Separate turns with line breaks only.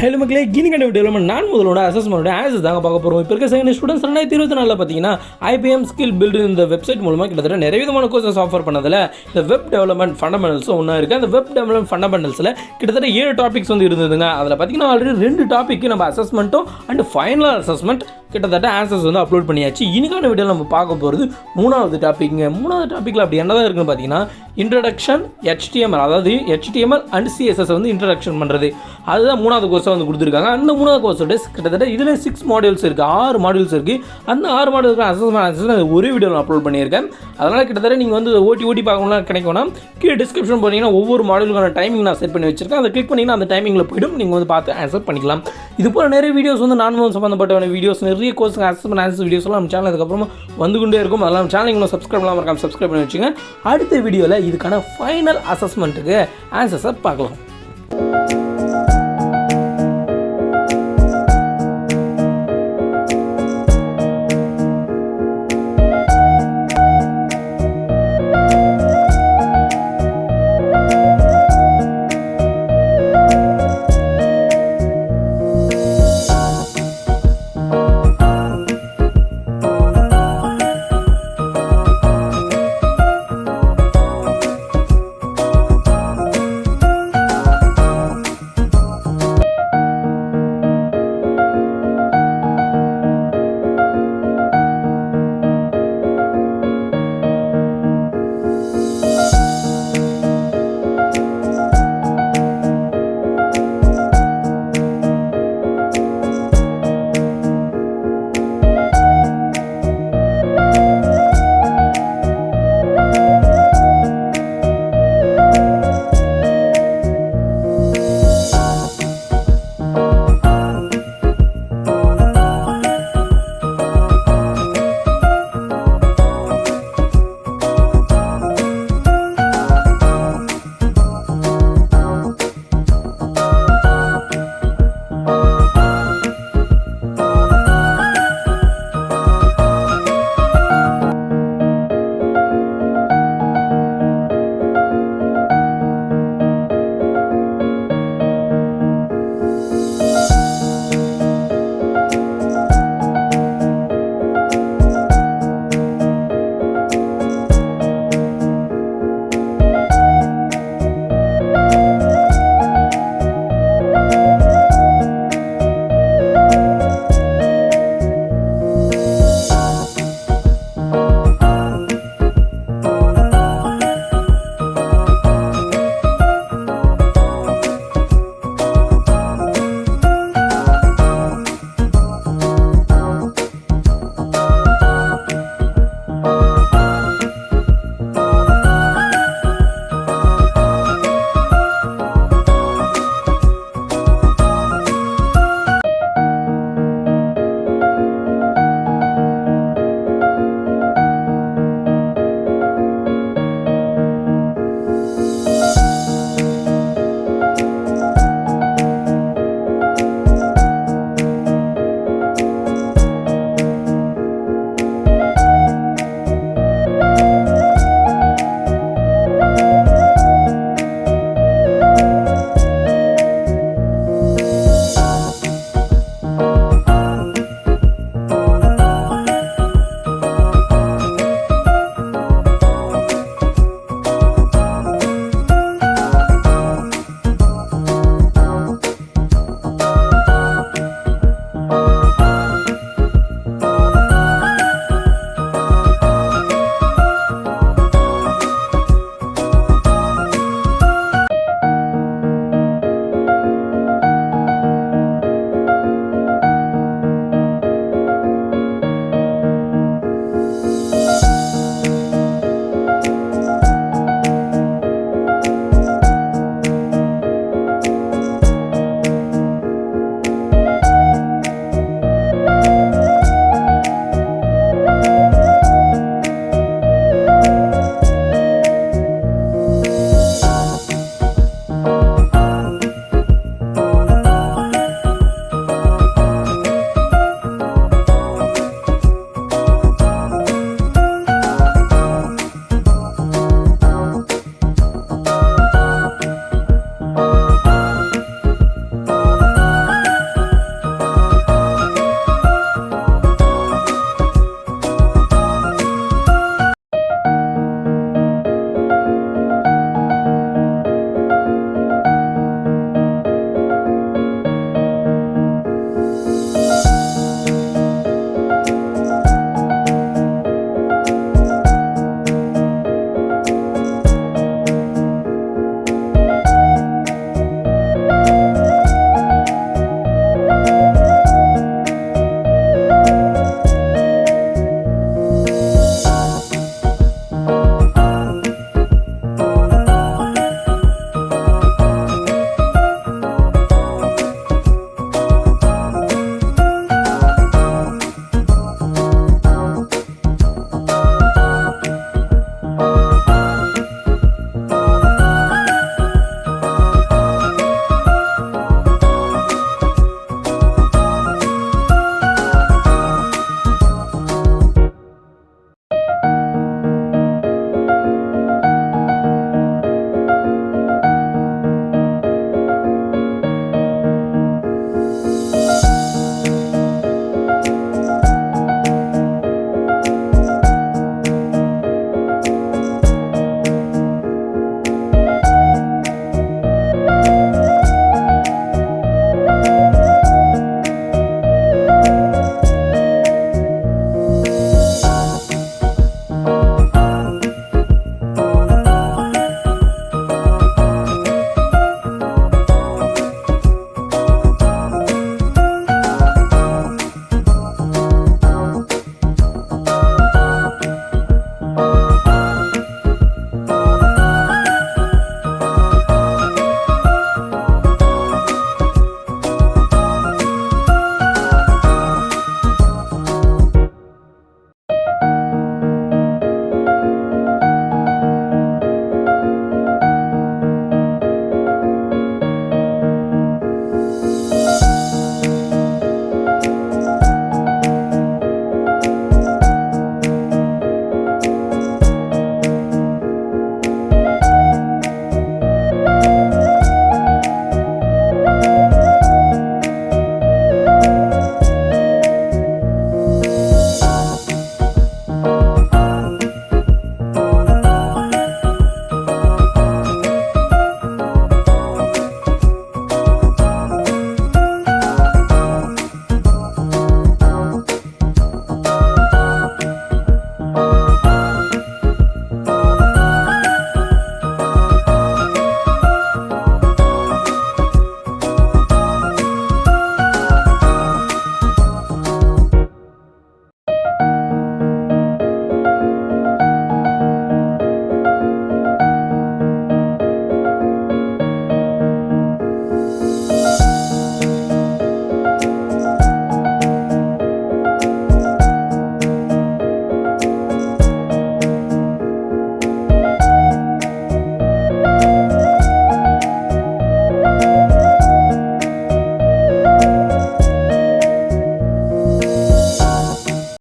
ஹலோ மக்களே, கினிகண்ட டெவலப்மெண்ட் நான்முதலோட அசஸ்மெண்ட் ஆன்சர்ஸ் தாங்க பார்க்க போகிறோம். இப்போ இருக்க செகண்ட் ஸ்டூடெண்ட்ஸ் 2024 பார்த்தீங்கன்னா IBM ஸ்கில் பில்டு இந்த வெப்சைட் மூலமாக கிட்டத்தட்ட நிறைய விதமான கோர்சஸ் ஆஃபர் பண்ணதில் இந்த வெப் டெவலப்மெண்ட் ஃபண்டமெண்டல்ஸும் ஒன்றா இருக்குது. அந்த வெப் டெவலப்மெண்ட் ஃபண்டமெண்டல்ஸில் கிட்டத்தட்ட 7 டாபிக்ஸ் வந்து இருந்ததுங்க. அதில் பார்த்தீங்கன்னா ஆல்ரெடி 2 டாபிக்கு நம்ம அசஸ்மெண்ட்டும் அண்ட் ஃபைனல் அசஸ்மெண்ட் கிட்டத்தட்ட ஆன்சர்ஸ் வந்து அப்லோட் பண்ணியாச்சு. இன்னைக்கான வீடியோவில் நம்ம பார்க்க போகிறது 3வது டாபிக்ங்க. 3வது டாப்பிக்கில் அப்படி என்னதான் இருக்குன்னு பார்த்தீங்கன்னா இன்ட்ரடக்ஷன் HTML, அதாவது HTML அண்ட் CSS வந்து இன்ட்ரடக்ஷன் பண்ணுறது. அதுதான் 3வது கோர்ஸாக வந்து கொடுத்துருக்காங்க. அந்த 3வது கோர்ஸோட கிட்டத்தட்ட இதில் 6 மாடியூல்ஸ் இருக்குது, 6 மாடியூல்ஸ் இருக்குது. அந்த 6 மாடியூல்ஸ் அசஸ்மெண்ட் ஒரே வீடியோவில் அப்லோட் பண்ணியிருக்கேன். அதனால் கிட்டத்தட்ட நீங்கள் வந்து ஓட்டி பார்க்கணும்னா கிடைக்கும்னா கீழே டிஸ்கிரிப்ஷன் போனீங்கன்னா ஒவ்வொரு மாடியூலுக்கான டைமிங் நான் செட் பண்ணி வச்சிருக்கேன். அதை கிளிக் பண்ணிங்கன்னா அந்த டைமிங்கில் போய்டும் நீங்கள் வந்து பார்த்து ஆன்சர் பண்ணிக்கலாம். இது போல் நிறைய வீடியோஸ் வந்து நான்முதல் சம்பந்தப்பட்ட வீடியோஸ், நிறைய கோர்ஸுக்கு அசஸ்மெண்ட் ஆன்சர் வீடியோஸ்லாம் நம்ம சேனல் அதுக்கப்புறமா வந்து கொண்டே இருக்கும். அதெல்லாம் நம்ம சேனல் சப்ஸ்கிரைப் பண்ணாமல் இருக்காமல் சப்ஸ்கிரைப் பண்ணி வச்சுங்க. அடுத்த வீடியோவில் இதுக்கான ஃபைனல் அசஸ்மெண்ட்டுக்கு ஆன்சர்ஸை பார்க்கலாம்.